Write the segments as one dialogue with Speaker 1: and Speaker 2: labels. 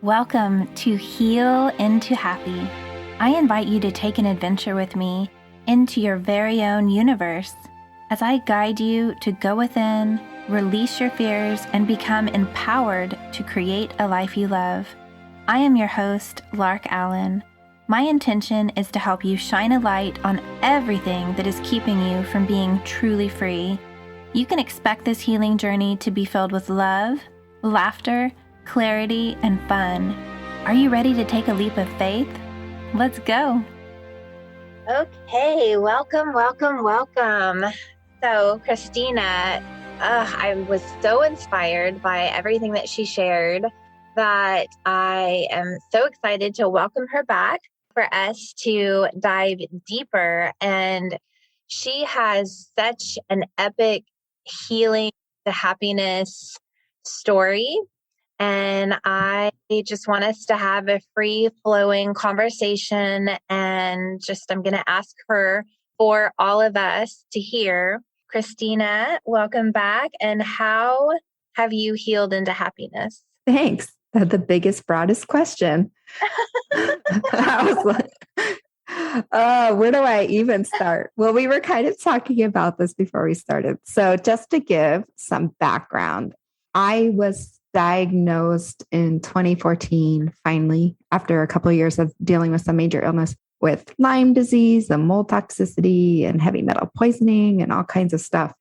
Speaker 1: Welcome to Heal into Happy. I invite you to take an adventure with me into your very own universe as I guide you to go within, release your fears, and become empowered to create a life you love. I am your host, Lark Allen. My intention is to help you shine a light on everything that is keeping you from being truly free. You can expect this healing journey to be filled with love, laughter, clarity, and fun. Are you ready to take a leap of faith? Let's go. Okay, welcome. So, Kristina, I was so inspired by everything that she shared that I am so excited to welcome her back for us to dive deeper. And she has such an epic healing to happiness story. And I just want us to have a free flowing conversation, and I'm going to ask her for all of us to hear. Kristina, welcome back. And how have you healed into happiness?
Speaker 2: Thanks. That's the biggest, broadest question. I was like, where do I even start? Well, we were kind of talking about this before we started. So just to give some background, I was diagnosed in 2014, finally, after a couple of years of dealing with some major illness with Lyme disease and mold toxicity and heavy metal poisoning and all kinds of stuff.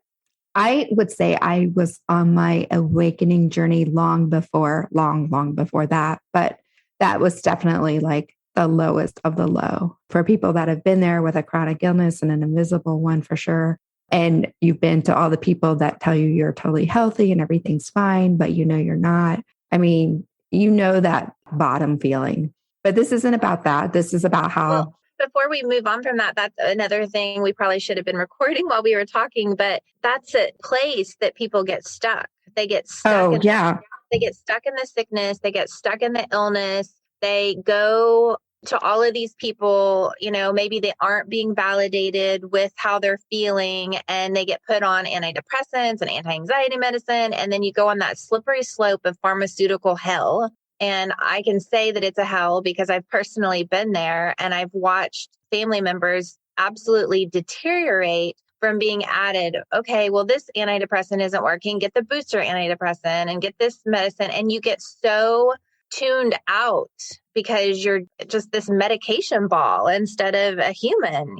Speaker 2: I would say I was on my awakening journey long before that, but that was definitely like the lowest of the low for people that have been there with a chronic illness and an invisible one for sure. And you've been to all the people that tell you you're totally healthy and everything's fine, but you know you're not. I mean, you know that bottom feeling. But this isn't about that. This is about how...
Speaker 1: Well, before we move on from that, that's another thing we probably should have been recording while we were talking, but that's a place that people get stuck. They get stuck. They get stuck in the sickness. They get stuck in the illness. They go to all of these people, maybe they aren't being validated with how they're feeling, and they get put on antidepressants and anti-anxiety medicine. And then you go on that slippery slope of pharmaceutical hell. And I can say that it's a hell because I've personally been there, and I've watched family members absolutely deteriorate from being added. Okay, well, this antidepressant isn't working. Get the booster antidepressant and get this medicine. And you get so tuned out because you're just this medication ball instead of a human,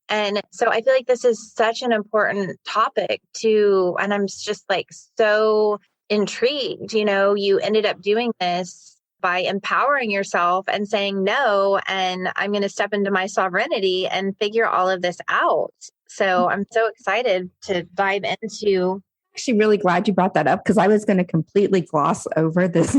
Speaker 1: And so I feel like this is such an important topic and I'm just like so intrigued, you ended up doing this by empowering yourself and saying no, and I'm going to step into my sovereignty and figure all of this out. So I'm so excited to dive into.
Speaker 2: Actually really glad you brought that up, because I was going to completely gloss over this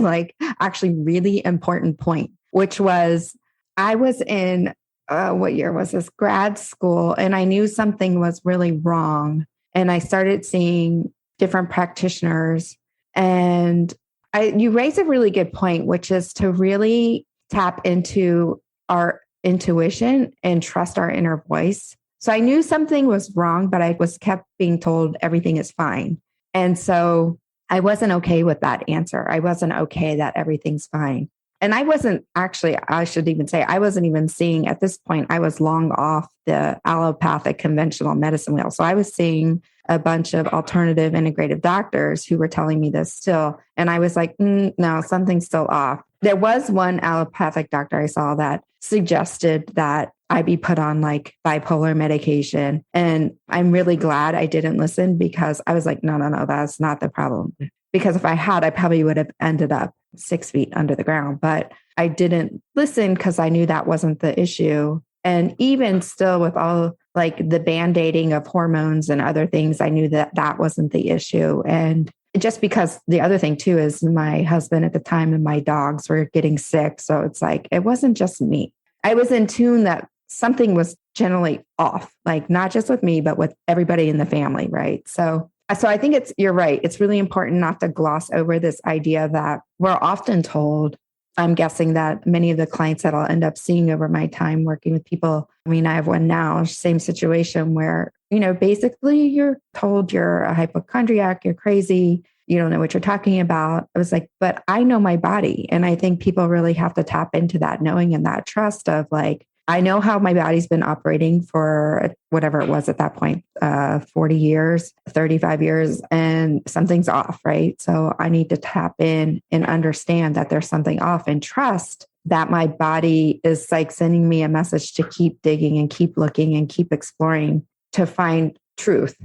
Speaker 2: actually really important point, which was I was in what year was this? Grad school, and I knew something was really wrong, and I started seeing different practitioners. And you raise a really good point, which is to really tap into our intuition and trust our inner voice. So I knew something was wrong, but I was kept being told everything is fine. And so I wasn't okay with that answer. I wasn't okay that everything's fine. And I wasn't actually, I should even say, I wasn't even seeing at this point, I was long off the allopathic conventional medicine wheel. So I was seeing a bunch of alternative integrative doctors who were telling me this still. And I was like, no, something's still off. There was one allopathic doctor I saw that suggested that I be put on like bipolar medication. And I'm really glad I didn't listen, because I was like, no, that's not the problem. Because if I had, I probably would have ended up 6 feet under the ground. But I didn't listen because I knew that wasn't the issue. And even still, with all like the band-aiding of hormones and other things, I knew that that wasn't the issue. And just because the other thing too is my husband at the time and my dogs were getting sick. So it's like, it wasn't just me. I was in tune that something was generally off, like not just with me, but with everybody in the family. Right. So I think you're right. It's really important not to gloss over this idea that we're often told. I'm guessing that many of the clients that I'll end up seeing over my time working with people, I mean, I have one now, same situation where, basically you're told you're a hypochondriac, you're crazy, you don't know what you're talking about. I was like, but I know my body. And I think people really have to tap into that knowing and that trust of like, I know how my body's been operating for whatever it was at that point, 40 years, 35 years, and something's off, right? So I need to tap in and understand that there's something off and trust that my body is like sending me a message to keep digging and keep looking and keep exploring to find truth.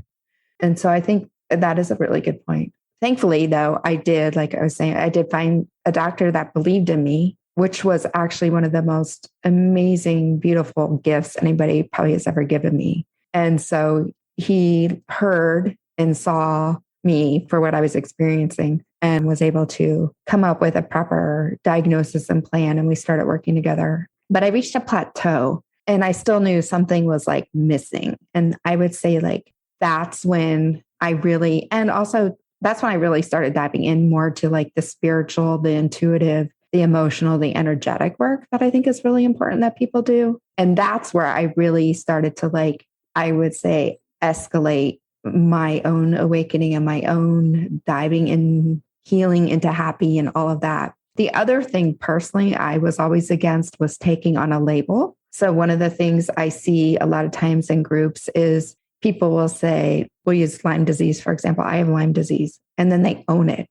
Speaker 2: And so I think that is a really good point. Thankfully, though, like I was saying, I did find a doctor that believed in me, which was actually one of the most amazing, beautiful gifts anybody probably has ever given me. And so he heard and saw me for what I was experiencing and was able to come up with a proper diagnosis and plan. And we started working together. But I reached a plateau and I still knew something was like missing. And I would say like, that's when I really, and also that's when I really started diving in more to like the spiritual, the intuitive, the emotional, the energetic work that I think is really important that people do. And that's where I really started to like, I would say, escalate my own awakening and my own diving in, healing into happy and all of that. The other thing personally, I was always against was taking on a label. So one of the things I see a lot of times in groups is people will say, we'll use Lyme disease, for example. I have Lyme disease, and then they own it.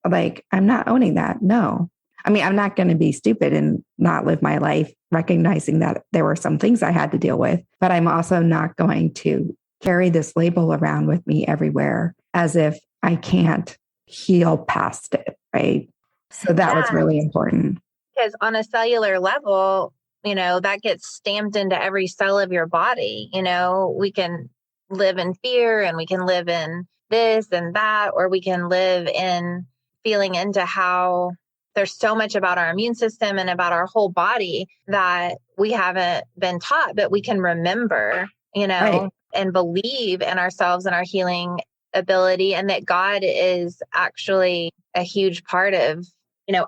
Speaker 2: Like, I'm not owning that. No. I mean, I'm not going to be stupid and not live my life recognizing that there were some things I had to deal with, but I'm also not going to carry this label around with me everywhere as if I can't heal past it. Right. So that was really important.
Speaker 1: Because on a cellular level, that gets stamped into every cell of your body. We can live in fear and we can live in this and that, or we can live in feeling into how there's so much about our immune system and about our whole body that we haven't been taught, but we can remember, right, and believe in ourselves and our healing ability, and that God is actually a huge part of,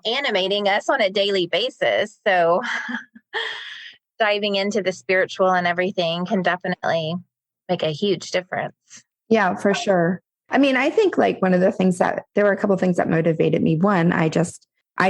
Speaker 1: animating us on a daily basis. So diving into the spiritual and everything can definitely make a huge difference.
Speaker 2: Yeah, for sure. I mean, I think like one of the things that there were a couple of things that motivated me. One, I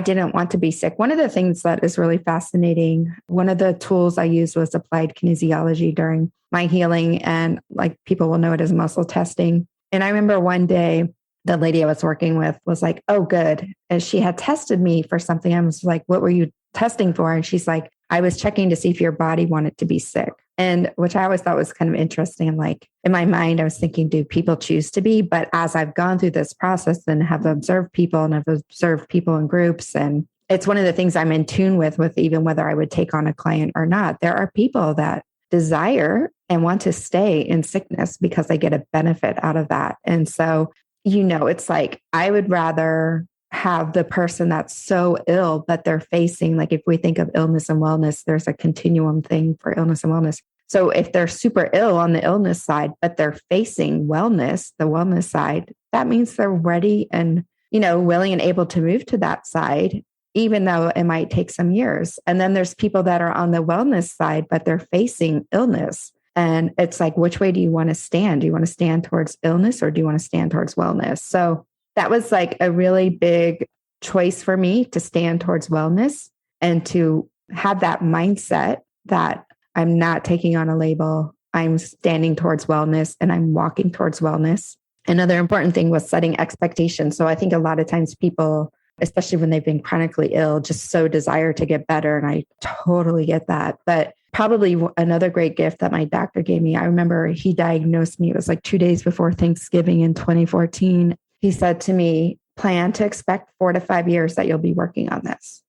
Speaker 2: didn't want to be sick. One of the things that is really fascinating, one of the tools I used was applied kinesiology during my healing. And like people will know it as muscle testing. And I remember one day the lady I was working with was like, oh, good. And she had tested me for something. I was like, what were you testing for? And she's like, I was checking to see if your body wanted to be sick. And which I always thought was kind of interesting. And like in my mind, I was thinking, do people choose to be? But as I've gone through this process and have observed people and I've observed people in groups, and it's one of the things I'm in tune with even whether I would take on a client or not. There are people that desire and want to stay in sickness because they get a benefit out of that. And so, it's like, I would rather have the person that's so ill, but they're facing, like if we think of illness and wellness, there's a continuum thing for illness and wellness. So if they're super ill on the illness side, but they're facing wellness, the wellness side, that means they're ready and, willing and able to move to that side, even though it might take some years. And then there's people that are on the wellness side, but they're facing illness. And it's like, which way do you want to stand? Do you want to stand towards illness or do you want to stand towards wellness? So that was like a really big choice for me to stand towards wellness and to have that mindset that I'm not taking on a label. I'm standing towards wellness and I'm walking towards wellness. Another important thing was setting expectations. So I think a lot of times people, especially when they've been chronically ill, just so desire to get better. And I totally get that. But probably another great gift that my doctor gave me, I remember he diagnosed me, it was like 2 days before Thanksgiving in 2014. He said to me, plan to expect 4 to 5 years that you'll be working on this.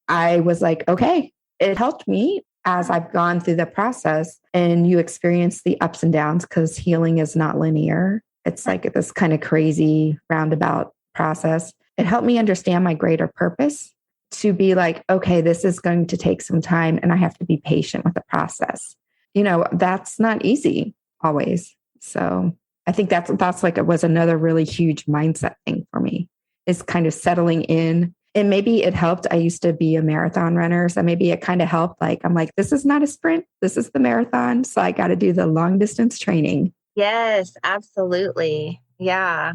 Speaker 2: I was like, okay. It helped me as I've gone through the process, and you experience the ups and downs because healing is not linear. It's like this kind of crazy roundabout process. It helped me understand my greater purpose to be like, okay, this is going to take some time and I have to be patient with the process. That's not easy always. So I think that's like, it was another really huge mindset thing for me, is kind of settling in. And maybe it helped. I used to be a marathon runner. So maybe it kind of helped. Like, I'm like, this is not a sprint. This is the marathon. So I got to do the long distance training.
Speaker 1: Yes, absolutely. Yeah.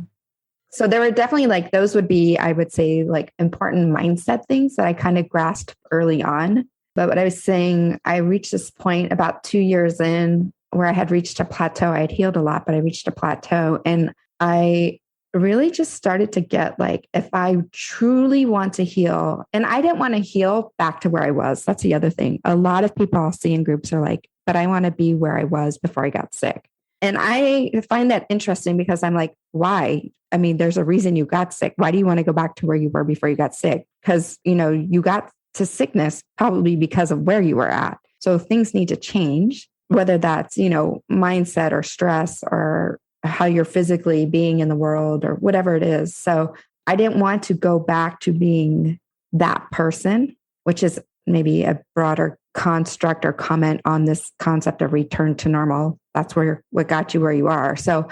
Speaker 2: So there were definitely like, those would be, I would say, like important mindset things that I kind of grasped early on. But what I was saying, I reached this point about 2 years in where I had reached a plateau. I had healed a lot, but I reached a plateau. And I really just started to get like, if I truly want to heal, and I didn't want to heal back to where I was. That's the other thing. A lot of people I'll see in groups are like, but I want to be where I was before I got sick. And I find that interesting because I'm like, why? I mean, there's a reason you got sick. Why do you want to go back to where you were before you got sick? Because, you got to sickness probably because of where you were at. So things need to change, whether that's, mindset or stress or how you're physically being in the world or whatever it is. So I didn't want to go back to being that person, which is maybe a broader construct or comment on this concept of return to normal. That's what got you where you are. So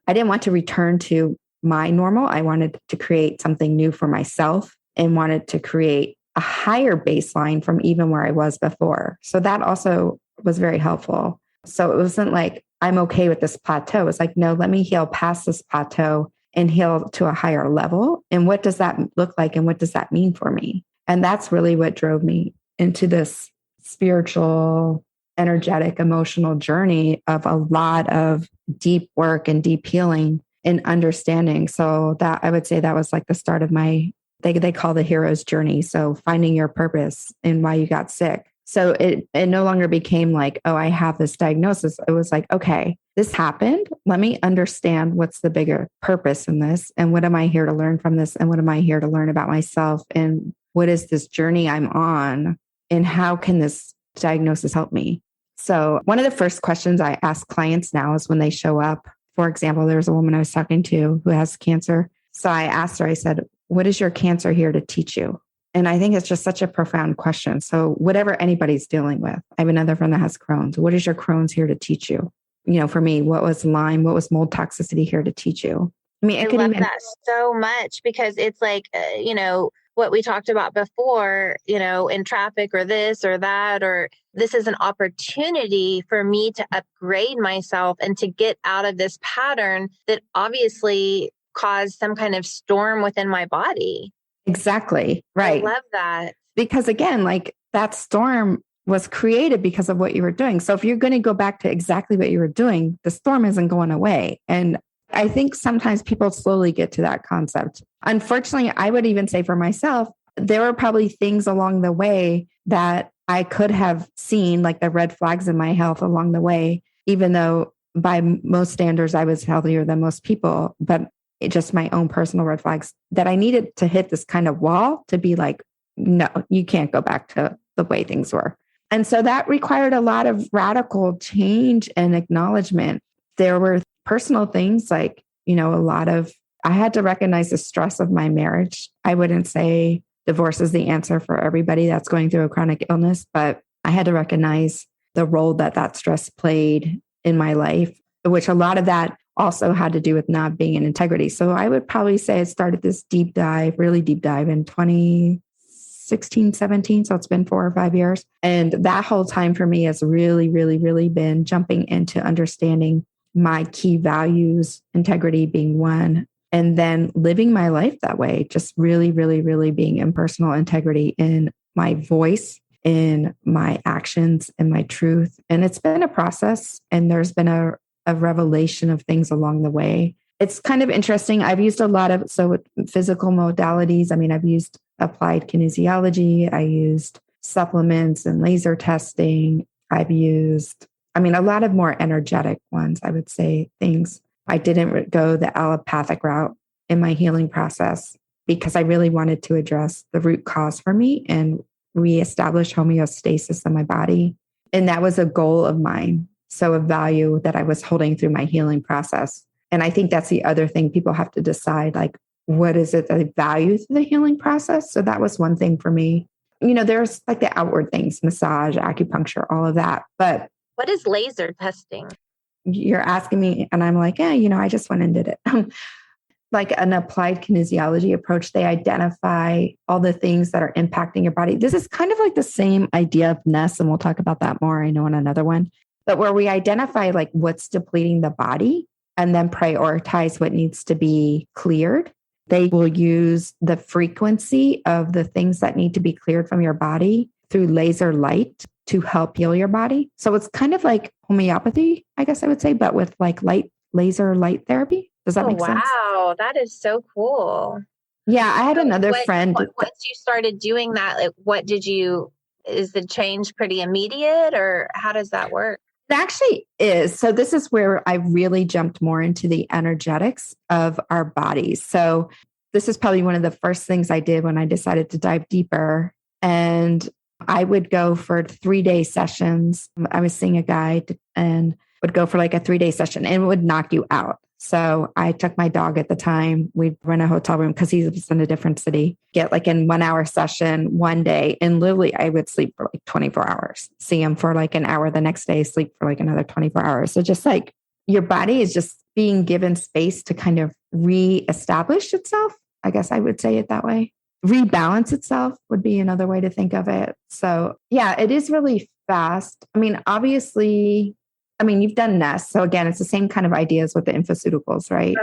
Speaker 2: I didn't want to return to my normal. I wanted to create something new for myself and wanted to create a higher baseline from even where I was before. So that also was very helpful. So it wasn't like, I'm okay with this plateau. It's like, no, let me heal past this plateau and heal to a higher level. And what does that look like? And what does that mean for me? And that's really what drove me into this spiritual, energetic, emotional journey of a lot of deep work and deep healing and understanding. So that I would say that was like the start of they call the hero's journey. So finding your purpose and why you got sick. So it no longer became like, oh, I have this diagnosis. It was like, okay, this happened. Let me understand what's the bigger purpose in this. And what am I here to learn from this? And what am I here to learn about myself? And what is this journey I'm on? And how can this diagnosis help me? So one of the first questions I ask clients now is when they show up. For example, there was a woman I was talking to who has cancer. So I asked her, I said, what is your cancer here to teach you? And I think it's just such a profound question. So whatever anybody's dealing with, I have another friend that has Crohn's. What is your Crohn's here to teach you? For me, what was Lyme? What was mold toxicity here to teach you?
Speaker 1: I mean, I love that so much because it's like, what we talked about before, in traffic or this or that, or this is an opportunity for me to upgrade myself and to get out of this pattern that obviously caused some kind of storm within my body.
Speaker 2: Exactly. Right.
Speaker 1: I love that.
Speaker 2: Because again, like that storm was created because of what you were doing. So if you're going to go back to exactly what you were doing, the storm isn't going away. And I think sometimes people slowly get to that concept. Unfortunately, I would even say for myself, there were probably things along the way that I could have seen, like the red flags in my health along the way, even though by most standards, I was healthier than most people, but just my own personal red flags that I needed to hit this kind of wall to be like, no, you can't go back to the way things were. And so that required a lot of radical change and acknowledgement. There were personal things like, I had to recognize the stress of my marriage. I wouldn't say divorce is the answer for everybody that's going through a chronic illness, but I had to recognize the role that stress played in my life, which a lot of that also had to do with not being in integrity. So I would probably say it started this really deep dive in 2016, 17. So it's been 4 or 5 years. And that whole time for me has really, really, really been jumping into understanding my key values, integrity being one, and then living my life that way, just really, really, really being in personal integrity in my voice, in my actions, in my truth. And it's been a process, and there's been a revelation of things along the way. It's kind of interesting. I've used a lot of, with physical modalities, I've used applied kinesiology. I used supplements and laser testing. I've used, a lot of more energetic ones, I would say, things. I didn't go the allopathic route in my healing process because I really wanted to address the root cause for me and reestablish homeostasis in my body. And that was a goal of mine. So a value that I was holding through my healing process. And I think that's the other thing people have to decide, like, what is it that I value through the healing process? So that was one thing for me. There's like the outward things, massage, acupuncture, all of that. But
Speaker 1: what is laser testing?
Speaker 2: You're asking me, and I'm like, I just went and did it. Like an applied kinesiology approach, they identify all the things that are impacting your body. This is kind of like the same idea of NES, and we'll talk about that more, I know, in another one. But where we identify like what's depleting the body and then prioritize what needs to be cleared. They will use the frequency of the things that need to be cleared from your body through laser light to help heal your body. So it's kind of like homeopathy, I guess I would say, but with like laser light therapy. Does that make sense?
Speaker 1: Wow, that is so cool.
Speaker 2: Yeah, I had another friend.
Speaker 1: Once you started doing that, like, is the change pretty immediate, or how does that work?
Speaker 2: It actually is. So this is where I really jumped more into the energetics of our bodies. So this is probably one of the first things I did when I decided to dive deeper. And I would go for 3-day sessions. I was seeing a guide and would go for like a 3-day session and it would knock you out. So I took my dog at the time. We'd rent a hotel room because he was in a different city, get like in 1-hour session one day. And literally I would sleep for like 24 hours, see him for like an hour the next day, sleep for like another 24 hours. So just like your body is just being given space to kind of reestablish itself. I guess I would say it that way. Rebalance itself would be another way to think of it. So yeah, it is really fast. I mean, obviously, you've done Nest. So again, it's the same kind of ideas with the infoceuticals, right?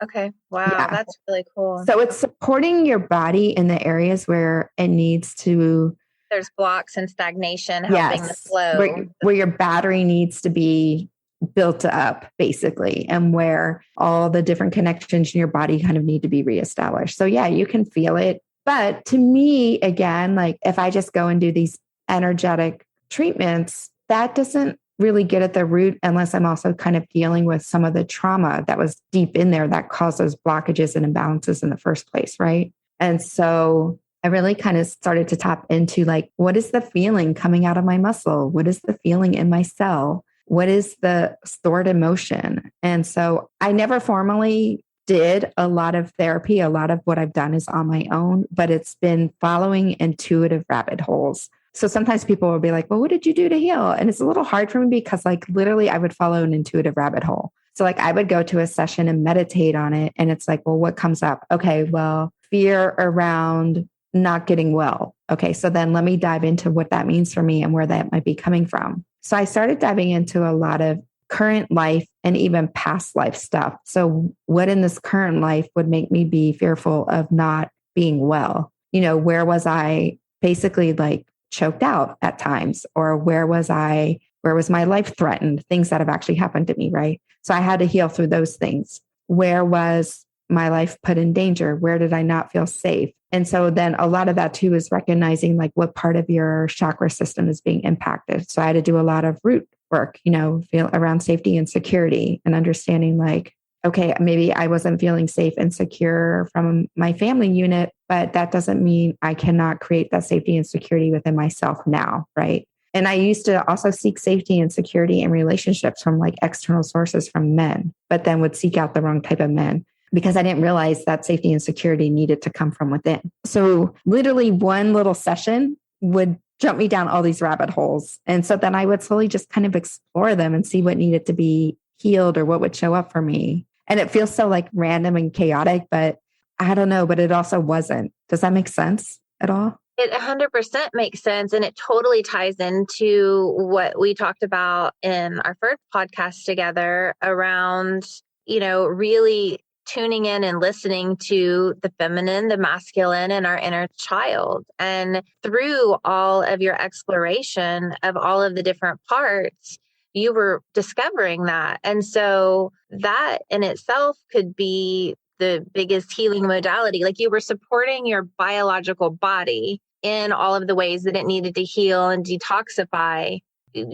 Speaker 1: Okay. Wow. Yeah. That's really cool.
Speaker 2: So it's supporting your body in the areas where it needs to.
Speaker 1: There's blocks and stagnation, helping the flow.
Speaker 2: Where your battery needs to be built up, basically, and where all the different connections in your body kind of need to be reestablished. So yeah, you can feel it. But to me, again, like if I just go and do these energetic treatments, that doesn't really get at the root unless I'm also kind of dealing with some of the trauma that was deep in there that caused those blockages and imbalances in the first place, right? And so I really kind of started to tap into like, what is the feeling coming out of my muscle? What is the feeling in my cell? What is the stored emotion? And so I never formally did a lot of therapy. A lot of what I've done is on my own, but it's been following intuitive rabbit holes. So sometimes people will be like, well, what did you do to heal? And it's a little hard for me because like literally I would follow an intuitive rabbit hole. So like I would go to a session and meditate on it. And it's like, well, what comes up? Okay, well, fear around not getting well. Okay, so then let me dive into what that means for me and where that might be coming from. So I started diving into a lot of current life and even past life stuff. So what in this current life would make me be fearful of not being well? You know, where was I basically like choked out at times? Or where was my life threatened? Things that have actually happened to me, right? So I had to heal through those things. Where was my life put in danger? Where did I not feel safe? And so then a lot of that too is recognizing like what part of your chakra system is being impacted. So I had to do a lot of root work, feel around safety and security and understanding like, okay, maybe I wasn't feeling safe and secure from my family unit, but that doesn't mean I cannot create that safety and security within myself now, right? And I used to also seek safety and security in relationships from like external sources from men, but then would seek out the wrong type of men because I didn't realize that safety and security needed to come from within. So literally one little session would jump me down all these rabbit holes. And so then I would slowly just kind of explore them and see what needed to be healed or what would show up for me. And it feels so like random and chaotic, but I don't know, but it also wasn't. Does that make sense at all?
Speaker 1: It 100% makes sense. And it totally ties into what we talked about in our first podcast together around, really tuning in and listening to the feminine, the masculine, and our inner child. And through all of your exploration of all of the different parts, you were discovering that. And so that in itself could be the biggest healing modality. Like you were supporting your biological body in all of the ways that it needed to heal and detoxify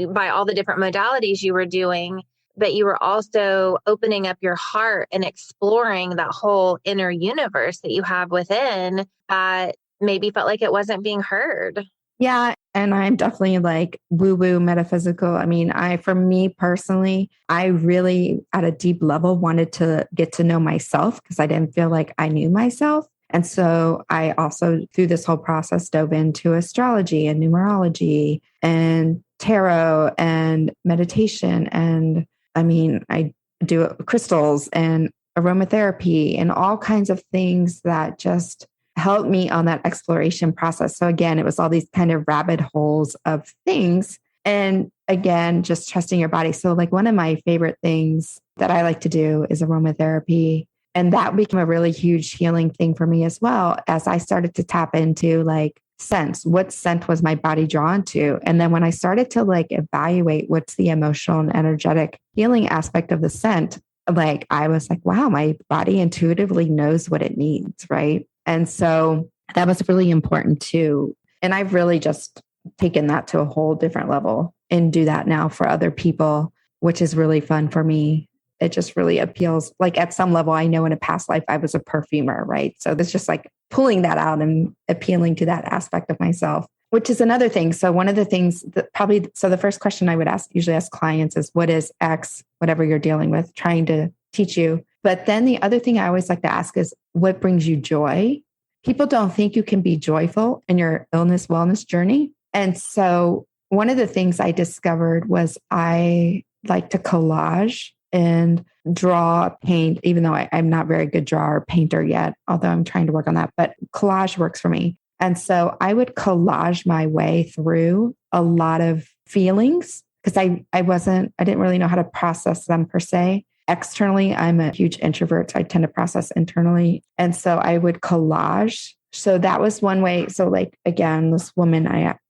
Speaker 1: by all the different modalities you were doing. But you were also opening up your heart and exploring that whole inner universe that you have within that maybe felt like it wasn't being heard.
Speaker 2: Yeah. And I'm definitely like woo-woo metaphysical. I mean, for me personally, I really at a deep level wanted to get to know myself because I didn't feel like I knew myself. And so I also, through this whole process, dove into astrology and numerology and tarot and meditation. And I do crystals and aromatherapy and all kinds of things that just helped me on that exploration process. So again, it was all these kind of rabbit holes of things. And again, just trusting your body. So like one of my favorite things that I like to do is aromatherapy. And that became a really huge healing thing for me as well, as I started to tap into like scents. What scent was my body drawn to? And then when I started to like evaluate what's the emotional and energetic healing aspect of the scent, like I was like, wow, my body intuitively knows what it needs. Right. And so that was really important too. And I've really just taken that to a whole different level and do that now for other people, which is really fun for me. It just really appeals. Like at some level, I know in a past life, I was a perfumer, right? So it's just like pulling that out and appealing to that aspect of myself, which is another thing. So one of the things that probably, so the first question I would usually ask clients is, what is X, whatever you're dealing with, trying to teach you? But then the other thing I always like to ask is, what brings you joy? People don't think you can be joyful in your illness wellness journey. And so one of the things I discovered was I like to collage and draw, paint, even though I'm not very good drawer or painter yet, although I'm trying to work on that, but collage works for me. And so I would collage my way through a lot of feelings because I didn't really know how to process them per se. Externally, I'm a huge introvert, so I tend to process internally. And so I would collage. So that was one way. So like, again,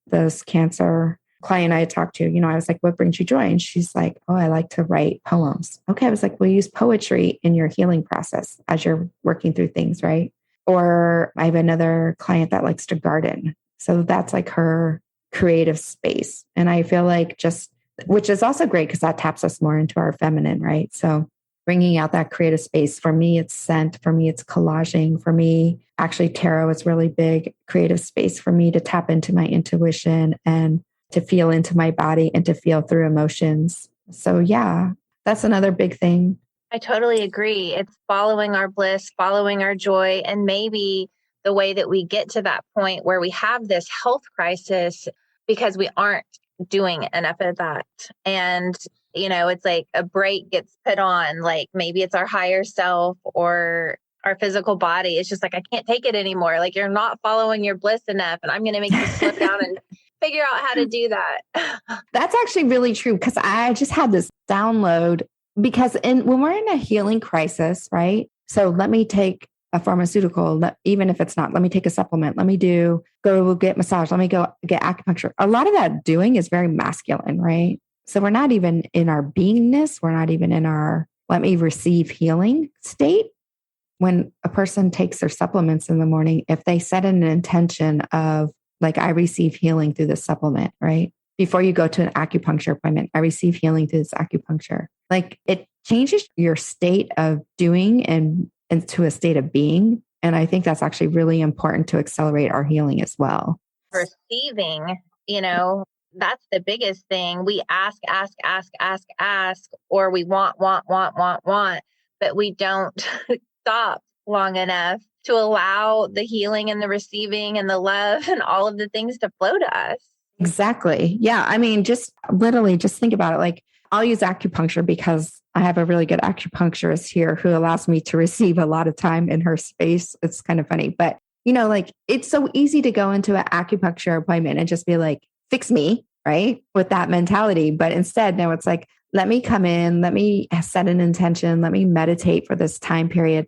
Speaker 2: this cancer client I had talked to, I was like, what brings you joy? And she's like, oh, I like to write poems. Okay. I was like, well, use poetry in your healing process as you're working through things, right? Or I have another client that likes to garden. So that's like her creative space. And I feel like which is also great because that taps us more into our feminine, right? So bringing out that creative space. For me, it's scent. For me, it's collaging. For me, actually, tarot is really big creative space for me to tap into my intuition and to feel into my body and to feel through emotions. So yeah, that's another big thing.
Speaker 1: I totally agree. It's following our bliss, following our joy, and maybe the way that we get to that point where we have this health crisis because we aren't doing enough of that. And, it's like a brake gets put on, like maybe it's our higher self or our physical body. It's just like, I can't take it anymore. Like you're not following your bliss enough and I'm going to make you slow down and figure out how to do that.
Speaker 2: That's actually really true because I just had this download because when we're in a healing crisis, right? So let me take a pharmaceutical, even if it's not, let me take a supplement. Let me go get massage. Let me go get acupuncture. A lot of that doing is very masculine, right? So we're not even in our beingness. We're not even in our let me receive healing state. When a person takes their supplements in the morning, if they set an intention of like, I receive healing through this supplement, right? Before you go to an acupuncture appointment, I receive healing through this acupuncture. Like it changes your state of doing and into a state of being. And I think that's actually really important to accelerate our healing as well.
Speaker 1: Receiving, that's the biggest thing. We ask, or we want, but we don't stop long enough to allow the healing and the receiving and the love and all of the things to flow to us.
Speaker 2: Exactly. Yeah. I mean, just literally just think about it. Like I'll use acupuncture because I have a really good acupuncturist here who allows me to receive a lot of time in her space. It's kind of funny, but like it's so easy to go into an acupuncture appointment and just be like, fix me, right? With that mentality. But instead, no, it's like, let me come in, let me set an intention, let me meditate for this time period.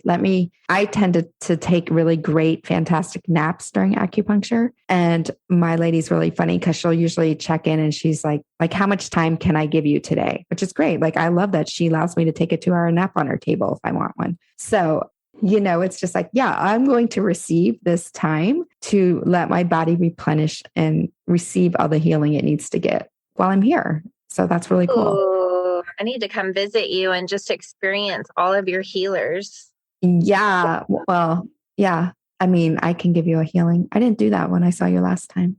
Speaker 2: I tend to take really great, fantastic naps during acupuncture. And my lady's really funny because she'll usually check in and she's like, how much time can I give you today? Which is great. Like, I love that she allows me to take a 2-hour nap on her table if I want one. So, it's just like, yeah, I'm going to receive this time to let my body replenish and receive all the healing it needs to get while I'm here. So that's really cool.
Speaker 1: Ooh, I need to come visit you and just experience all of your healers.
Speaker 2: Yeah. Well, yeah. I mean, I can give you a healing. I didn't do that when I saw you last time.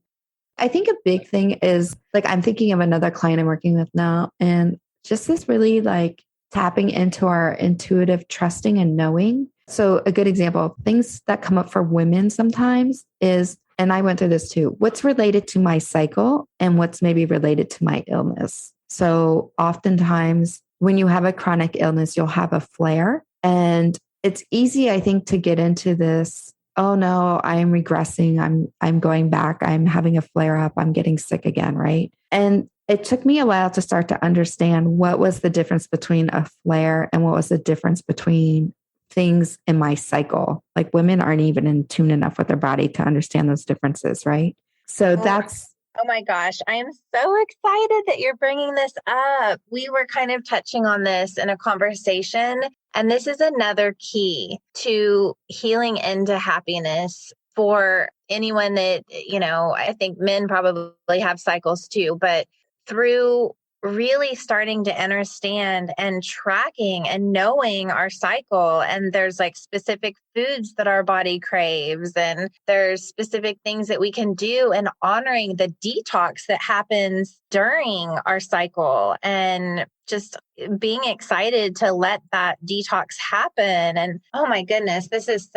Speaker 2: I think a big thing is like, I'm thinking of another client I'm working with now, and just this really like tapping into our intuitive trusting and knowing. So a good example, things that come up for women sometimes is, and I went through this too, what's related to my cycle and what's maybe related to my illness. So oftentimes when you have a chronic illness, you'll have a flare, and it's easy, I think, to get into this, oh no, I am regressing. I'm going back. I'm having a flare up. I'm getting sick again. Right. And it took me a while to start to understand what was the difference between a flare and what was the difference between things in my cycle. Like women aren't even in tune enough with their body to understand those differences, right? So that's...
Speaker 1: Oh my gosh, I am so excited that you're bringing this up. We were kind of touching on this in a conversation, and this is another key to healing into happiness for anyone that, I think men probably have cycles too, but through really starting to understand and tracking and knowing our cycle. And there's like specific foods that our body craves, and there's specific things that we can do, and honoring the detox that happens during our cycle, and just being excited to let that detox happen. And oh my goodness, this is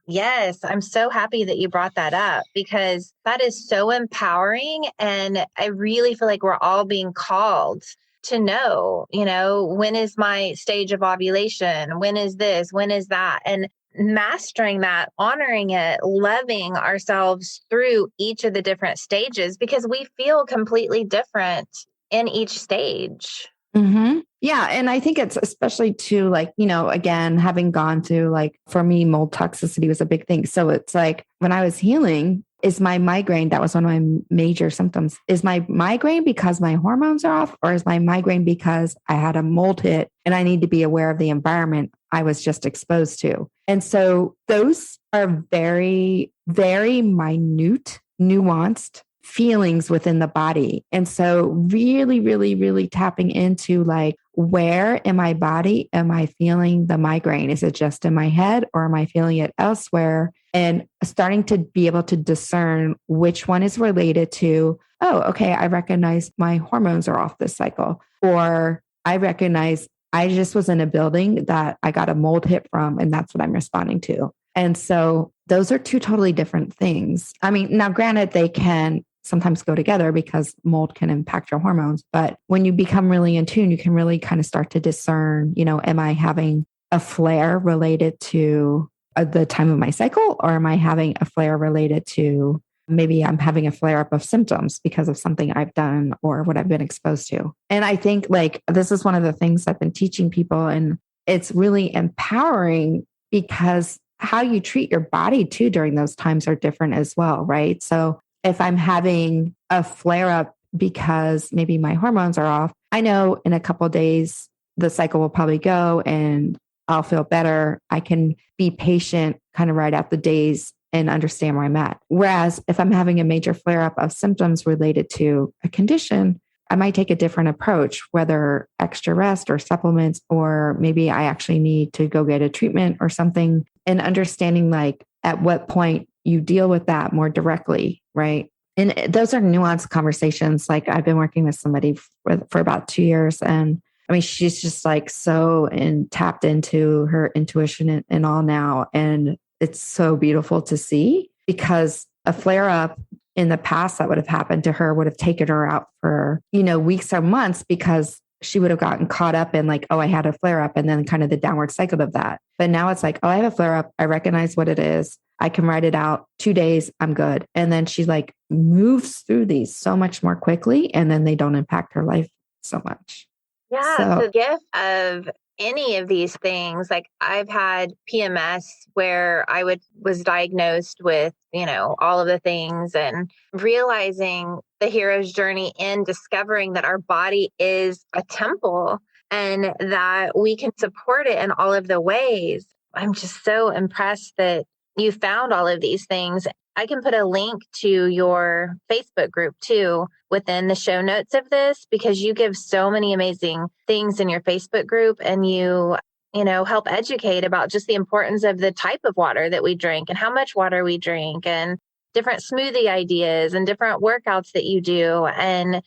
Speaker 1: yes, I'm so happy that you brought that up, because that is so empowering. And I really feel like we're all being called to know, when is my stage of ovulation? When is this? When is that? And mastering that, honoring it, loving ourselves through each of the different stages, because we feel completely different in each stage.
Speaker 2: Mm-hmm. Yeah. And I think it's especially too, like, again, having gone through, like, for me, mold toxicity was a big thing. So it's like when I was healing, is my migraine, that was one of my major symptoms. Is my migraine because my hormones are off, or is my migraine because I had a mold hit and I need to be aware of the environment I was just exposed to? And so those are very, very minute, nuanced feelings within the body. And so really, really, really tapping into, like, where in my body am I feeling the migraine? Is it just in my head, or am I feeling it elsewhere? And starting to be able to discern which one is related to, oh, okay, I recognize my hormones are off this cycle, or I recognize I just was in a building that I got a mold hit from, and that's what I'm responding to. And so those are two totally different things. I mean, now granted, they can sometimes go together because mold can impact your hormones. But when you become really in tune, you can really kind of start to discern, am I having a flare related to the time of my cycle, or am I having a flare related to maybe I'm having a flare up of symptoms because of something I've done or what I've been exposed to. And I think, like, this is one of the things I've been teaching people, and it's really empowering, because how you treat your body too during those times are different as well, right? So if I'm having a flare up because maybe my hormones are off, I know in a couple of days, the cycle will probably go and I'll feel better. I can be patient, kind of ride out the days and understand where I'm at. Whereas if I'm having a major flare up of symptoms related to a condition, I might take a different approach, whether extra rest or supplements, or maybe I actually need to go get a treatment or something, and understanding, like, at what point you deal with that more directly, right? And those are nuanced conversations. Like, I've been working with somebody for about 2 years, and I mean, she's just like so tapped into her intuition and all now. And it's so beautiful to see, because a flare up in the past that would have happened to her would have taken her out for, weeks or months, because she would have gotten caught up in, like, oh, I had a flare up, and then kind of the downward cycle of that. But now it's like, oh, I have a flare up. I recognize what it is. I can write it out. 2 days, I'm good. And then she, like, moves through these so much more quickly, and then they don't impact her life so much.
Speaker 1: Yeah, the gift of any of these things. Like, I've had PMS where I was diagnosed with, all of the things, and realizing the hero's journey in discovering that our body is a temple and that we can support it in all of the ways. I'm just so impressed that you found all of these things. I can put a link to your Facebook group too within the show notes of this, because you give so many amazing things in your Facebook group, and you help educate about just the importance of the type of water that we drink and how much water we drink, and different smoothie ideas and different workouts that you do. And,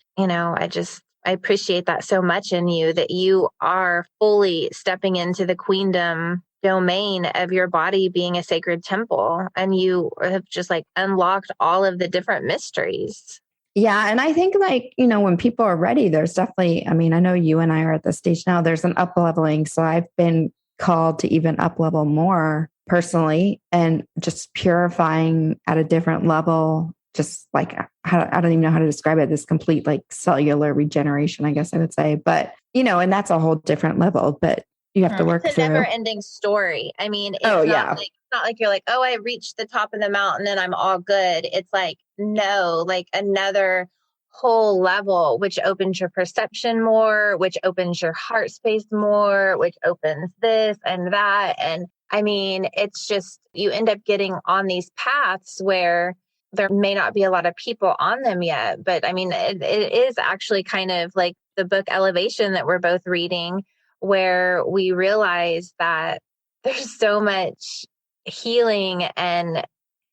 Speaker 1: I appreciate that so much in you, that you are fully stepping into the queendom domain of your body being a sacred temple, and you have just, like, unlocked all of the different mysteries.
Speaker 2: Yeah. And I think, like, when people are ready, there's definitely, I mean, I know you and I are at the stage now, there's an up leveling. So I've been called to even up level more personally, and just purifying at a different level just like, I don't even know how to describe it. This complete like cellular regeneration, I guess I would say. But, and that's a whole different level, but you have to work
Speaker 1: it's a never ending story. I mean, it's not like you're like, oh, I reached the top of the mountain and I'm all good. It's like, no, like another whole level, which opens your perception more, which opens your heart space more, which opens this and that. And I mean, it's just, you end up getting on these paths where there may not be a lot of people on them yet. But I mean, it is actually kind of like the book Elevation that we're both reading, where we realize that there's so much healing and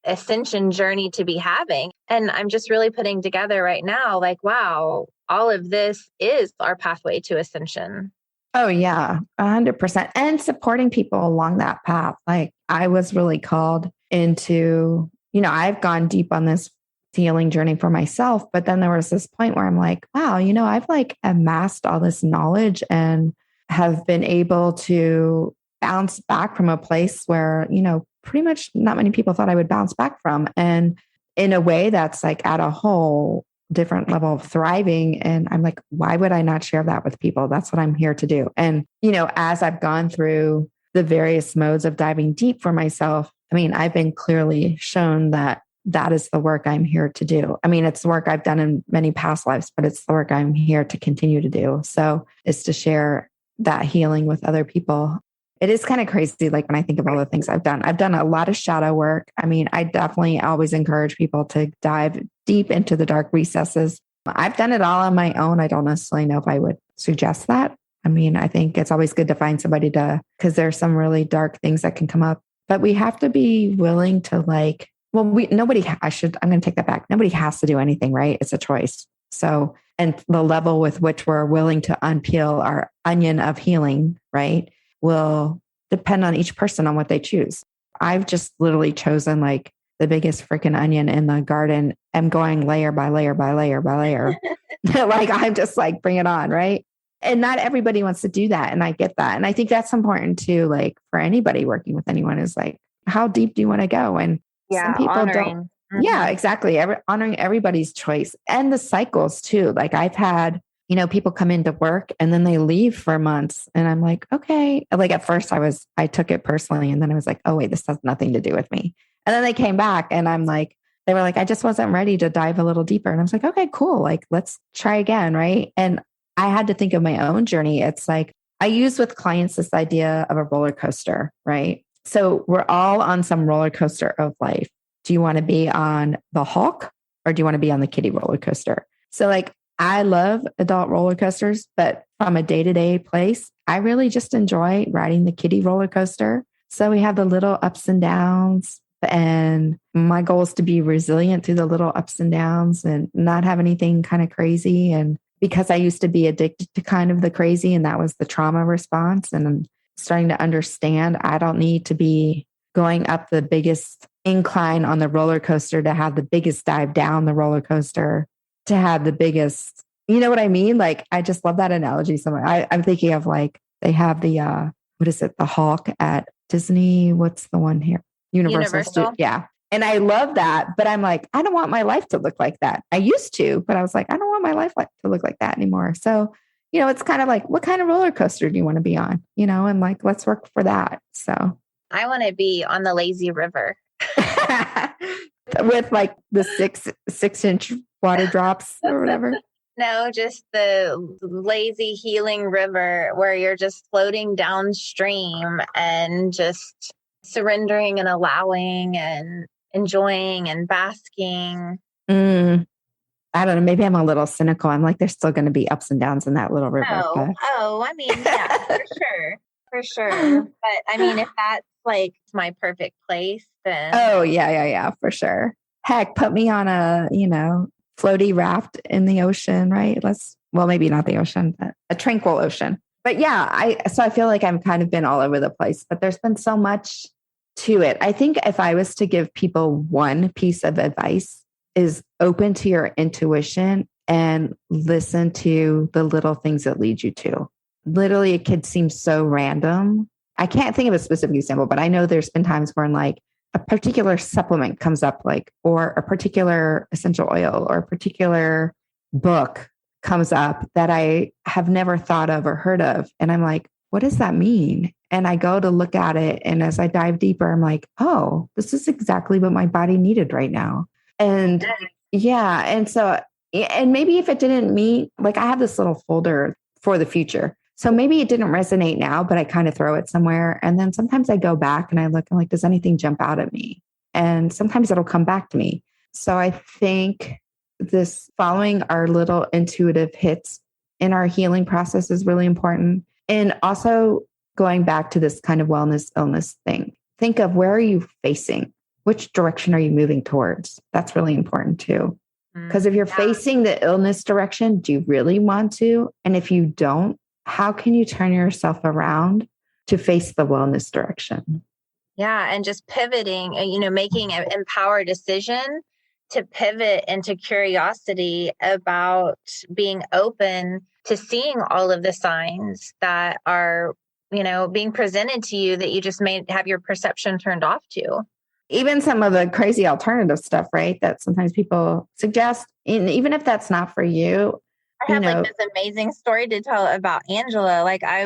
Speaker 1: ascension journey to be having. And I'm just really putting together right now, like, wow, all of this is our pathway to ascension.
Speaker 2: Oh yeah, 100%. And supporting people along that path. Like I was really called into, I've gone deep on this healing journey for myself, but then there was this point where I'm like, wow, I've like amassed all this knowledge and have been able to bounce back from a place where, pretty much not many people thought I would bounce back from. And in a way that's like at a whole different level of thriving. And I'm like, why would I not share that with people? That's what I'm here to do. And, as I've gone through the various modes of diving deep for myself, I mean, I've been clearly shown that that is the work I'm here to do. I mean, it's the work I've done in many past lives, but it's the work I'm here to continue to do. So it's to share that healing with other people. It is kind of crazy. Like when I think of all the things I've done a lot of shadow work. I mean, I definitely always encourage people to dive deep into the dark recesses. I've done it all on my own. I don't necessarily know if I would suggest that. I mean, I think it's always good to find somebody because there's some really dark things that can come up, but we have to be willing to I'm going to take that back. Nobody has to do anything, right? It's a choice. So, and the level with which we're willing to unpeel our onion of healing, right, will depend on each person on what they choose. I've just literally chosen like the biggest freaking onion in the garden. I'm going layer by layer by layer by layer. Like I'm just like, bring it on, right? And not everybody wants to do that. And I get that. And I think that's important too, like for anybody working with anyone is like, how deep do you want to go? And some people
Speaker 1: honoring.
Speaker 2: don't. Yeah, exactly. Honoring everybody's choice and the cycles too. Like I've had, people come into work and then they leave for months. And I'm like, okay. Like at first I took it personally. And then I was like, oh wait, this has nothing to do with me. And then they came back and I'm like, they were like, I just wasn't ready to dive a little deeper. And I was like, okay, cool. Like, let's try again. Right. And I had to think of my own journey. It's like, I use with clients this idea of a roller coaster, right? So we're all on some roller coaster of life. Do you want to be on the Hulk or do you want to be on the kiddie roller coaster? So like, I love adult roller coasters, but from a day-to-day place, I really just enjoy riding the kiddie roller coaster. So we have the little ups and downs, and my goal is to be resilient through the little ups and downs and not have anything kind of crazy. And because I used to be addicted to kind of the crazy, and that was the trauma response, and I'm starting to understand I don't need to be going up the biggest incline on the roller coaster to have the biggest dive down the roller coaster to have the biggest, you know what I mean? Like, I just love that analogy so much. I'm thinking of like, they have the, what is it? The Hawk at Disney. What's the one here? Universal. Yeah. And I love that, but I'm like, I don't want my life to look like that. I used to, but I was like, I don't want my life to look like that anymore. So, it's kind of like, what kind of roller coaster do you want to be on? And like, let's work for that. So
Speaker 1: I want to be on the lazy river
Speaker 2: with like the 6-inch water drops or whatever.
Speaker 1: No, just the lazy healing river where you're just floating downstream and just surrendering and allowing and enjoying and basking.
Speaker 2: I don't know. Maybe I'm a little cynical. I'm like, there's still going to be ups and downs in that little river.
Speaker 1: I mean, yeah, for sure. But I mean, if that's like my perfect place, then.
Speaker 2: Oh, yeah, for sure. Heck, put me on a, floaty raft in the ocean, right? Maybe not the ocean, but a tranquil ocean. But yeah, I feel like I've kind of been all over the place, but there's been so much to it. I think if I was to give people one piece of advice, is open to your intuition and listen to the little things that lead you to. Literally, it could seem so random. I can't think of a specific example, but I know there's been times where I'm like, a particular supplement comes up, like, or a particular essential oil or a particular book comes up that I have never thought of or heard of. And I'm like, what does that mean? And I go to look at it. And as I dive deeper, I'm like, oh, this is exactly what my body needed right now. And yeah. And so, and maybe if it didn't meet, like I have this little folder for the future. So maybe it didn't resonate now, but I kind of throw it somewhere. And then sometimes I go back and I look and like, does anything jump out at me? And sometimes it'll come back to me. So I think this following our little intuitive hits in our healing process is really important. And also going back to this kind of wellness illness thing, think of where are you facing? Which direction are you moving towards? That's really important too. Because if you're facing the illness direction, do you really want to? And if you don't, how can you turn yourself around to face the wellness direction?
Speaker 1: Yeah. And just pivoting, making an empowered decision to pivot into curiosity about being open to seeing all of the signs that are, being presented to you that you just may have your perception turned off to.
Speaker 2: Even some of the crazy alternative stuff, right? That sometimes people suggest, and even if that's not for you.
Speaker 1: I have like this amazing story to tell about Angela. Like I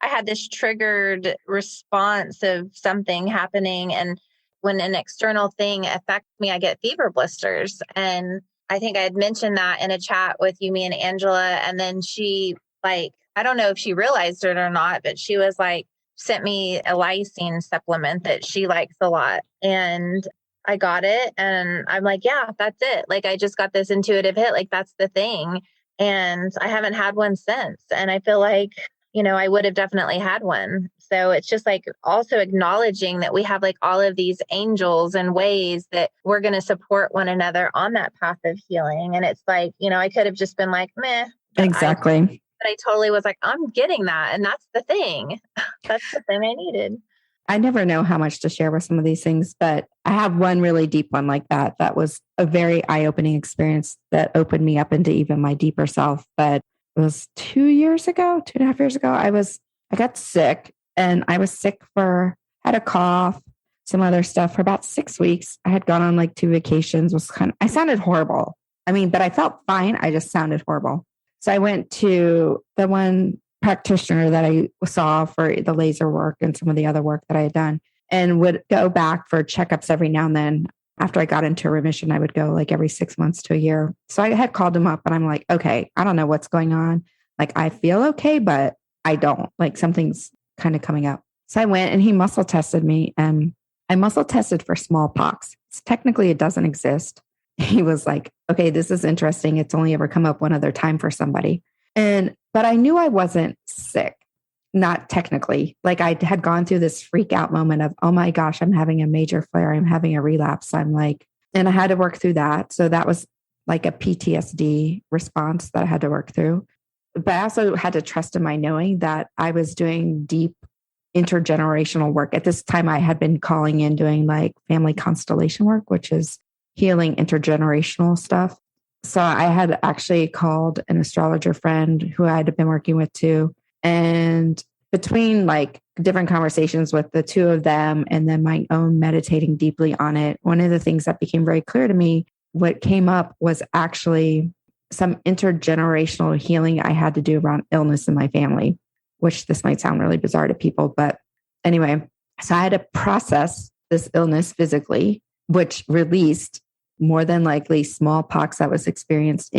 Speaker 1: had this triggered response of something happening. And when an external thing affects me, I get fever blisters. And I think I had mentioned that in a chat with you, me and Angela. And then she I don't know if she realized it or not, but she was like, sent me a lysine supplement that she likes a lot. And I got it. And I'm like, yeah, that's it. Like, I just got this intuitive hit. Like, that's the thing. And I haven't had one since. And I feel like, I would have definitely had one. So it's just like also acknowledging that we have like all of these angels and ways that we're going to support one another on that path of healing. And it's like, I could have just been like, meh.
Speaker 2: Exactly.
Speaker 1: But I totally was like, I'm getting that. And that's the thing. That's the thing I needed.
Speaker 2: I never know how much to share with some of these things, but I have one really deep one like that. That was a very eye-opening experience that opened me up into even my deeper self. But it was 2.5 years ago. I got sick and I was sick had a cough, some other stuff for about 6 weeks. I had gone on like 2 vacations, I sounded horrible. But I felt fine. I just sounded horrible. So I went to the one practitioner that I saw for the laser work and some of the other work that I had done, and would go back for checkups every now and then. After I got into remission, I would go like every 6 months to a year. So I had called him up and I'm like, okay, I don't know what's going on. Like, I feel okay, but I don't, like something's kind of coming up. So I went and he muscle tested me, and I muscle tested for smallpox. So technically it doesn't exist. He was like, okay, this is interesting. It's only ever come up one other time for somebody. But I knew I wasn't sick, not technically. Like, I had gone through this freak out moment of, oh my gosh, I'm having a major flare. I'm having a relapse. I'm like, and I had to work through that. So that was like a PTSD response that I had to work through. But I also had to trust in my knowing that I was doing deep intergenerational work. At this time, I had been calling in doing like family constellation work, which is healing intergenerational stuff. So I had actually called an astrologer friend who I had been working with too. And between like different conversations with the two of them and then my own meditating deeply on it, one of the things that became very clear to me, what came up was actually some intergenerational healing I had to do around illness in my family, which this might sound really bizarre to people. But anyway, so I had to process this illness physically, which released more than likely smallpox that was experienced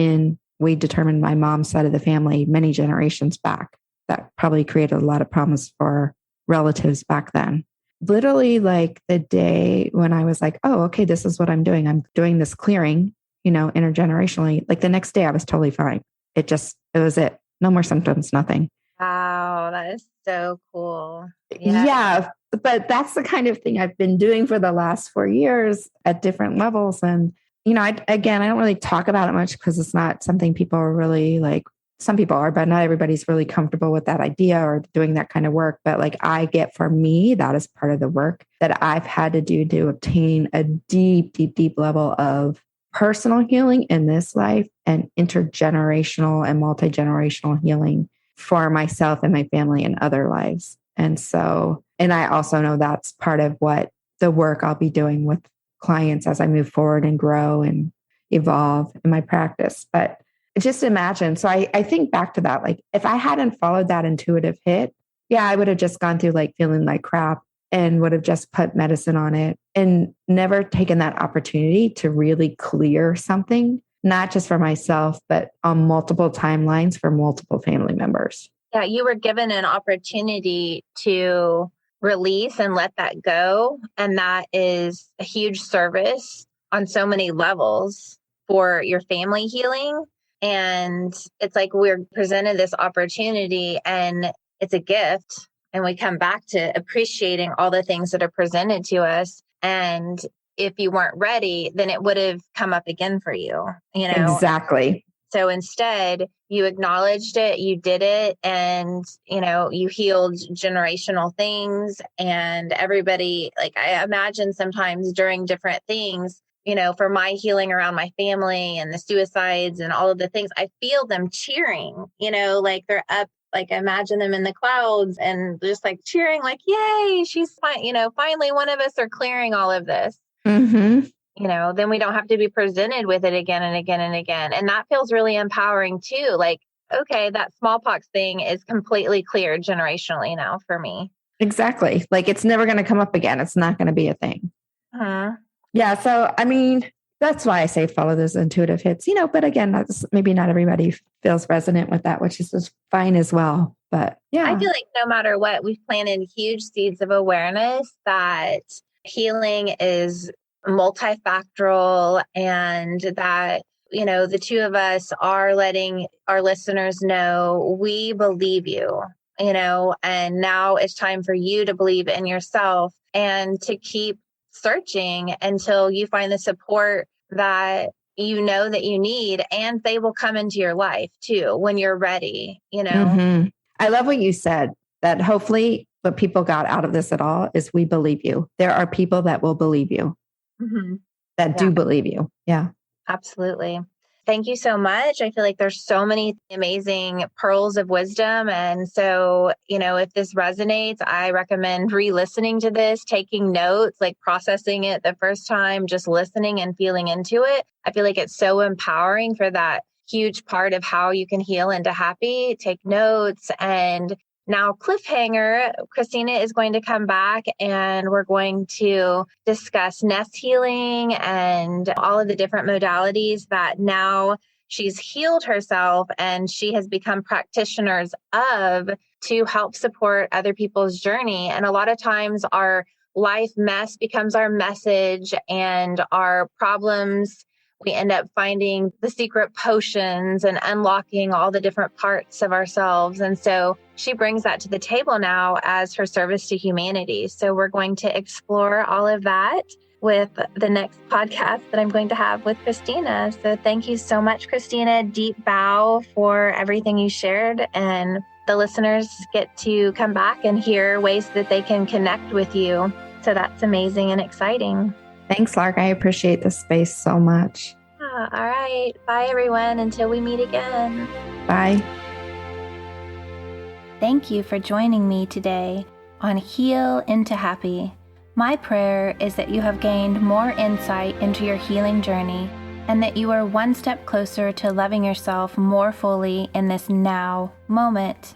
Speaker 2: we determined my mom's side of the family many generations back. That probably created a lot of problems for relatives back then. Literally like the day when I was like, oh, okay, this is what I'm doing. I'm doing this clearing, intergenerationally. Like the next day I was totally fine. It was it. No more symptoms, nothing.
Speaker 1: Wow, that is so cool.
Speaker 2: Yeah. But that's the kind of thing I've been doing for the last 4 years at different levels. And, I don't really talk about it much because it's not something people are really like, some people are, but not everybody's really comfortable with that idea or doing that kind of work. But like for me, that is part of the work that I've had to do to obtain a deep, deep, deep level of personal healing in this life and intergenerational and multi-generational healing for myself and my family and other lives. And I also know that's part of what the work I'll be doing with clients as I move forward and grow and evolve in my practice. But just imagine. So I think back to that, like if I hadn't followed that intuitive hit, yeah, I would have just gone through like feeling like crap and would have just put medicine on it and never taken that opportunity to really clear something, not just for myself, but on multiple timelines for multiple family members.
Speaker 1: Yeah, you were given an opportunity to release and let that go. And that is a huge service on so many levels for your family healing. And it's like we're presented this opportunity and it's a gift. And we come back to appreciating all the things that are presented to us. And if you weren't ready, then it would have come up again for you, you know?
Speaker 2: Exactly.
Speaker 1: So instead, you acknowledged it, you did it, and, you know, you healed generational things. And everybody, like I imagine sometimes during different things, you know, for my healing around my family and the suicides and all of the things, I feel them cheering, you know, like they're up, like I imagine them in the clouds and just like cheering, like, yay, she's fine. You know, finally one of us are clearing all of this.
Speaker 2: Mm-hmm.
Speaker 1: You know, then we don't have to be presented with it again and again and again. And that feels really empowering too. Like, okay, that smallpox thing is completely cleared generationally now for me.
Speaker 2: Exactly. Like it's never going to come up again. It's not going to be a thing.
Speaker 1: Uh-huh.
Speaker 2: Yeah. So, I mean, that's why I say follow those intuitive hits, you know, but again, that's maybe not everybody feels resonant with that, which is just fine as well. But yeah,
Speaker 1: I feel like no matter what, we've planted huge seeds of awareness that healing is multifactorial and that, you know, the two of us are letting our listeners know we believe you, you know, and now it's time for you to believe in yourself and to keep searching until you find the support that you know that you need, and they will come into your life too when you're ready, you know.
Speaker 2: Mm-hmm. I love what you said, that hopefully what people got out of this at all is we believe you. There are people that will believe you, that do believe you. Yeah,
Speaker 1: absolutely. Thank you so much. I feel like there's so many amazing pearls of wisdom. And so, you know, if this resonates, I recommend re-listening to this, taking notes, like processing it the first time, just listening and feeling into it. I feel like it's so empowering for that huge part of how you can heal into happy. Take notes. And now, cliffhanger, Kristina is going to come back and we're going to discuss nest healing and all of the different modalities that now she's healed herself and she has become practitioners of to help support other people's journey. And a lot of times our life mess becomes our message, and our problems, we end up finding the secret potions and unlocking all the different parts of ourselves. And so she brings that to the table now as her service to humanity. So we're going to explore all of that with the next podcast that I'm going to have with Kristina. So thank you so much, Kristina. Deep bow for everything you shared. And the listeners get to come back and hear ways that they can connect with you. So that's amazing and exciting.
Speaker 2: Thanks, Lark. I appreciate this space so much.
Speaker 1: All right. Bye, everyone. Until we meet again.
Speaker 2: Bye.
Speaker 3: Thank you for joining me today on Heal into Happy. My prayer is that you have gained more insight into your healing journey and that you are one step closer to loving yourself more fully in this now moment.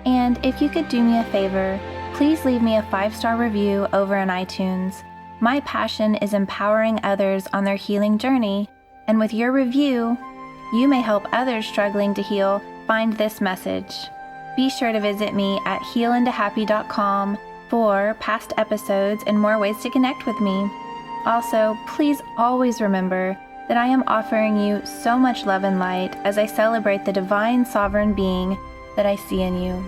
Speaker 3: And if you could do me a favor, please leave me a 5-star review over on iTunes. My passion is empowering others on their healing journey, and with your review, you may help others struggling to heal find this message. Be sure to visit me at healintohappy.com for past episodes and more ways to connect with me. Also, please always remember that I am offering you so much love and light as I celebrate the divine sovereign being that I see in you.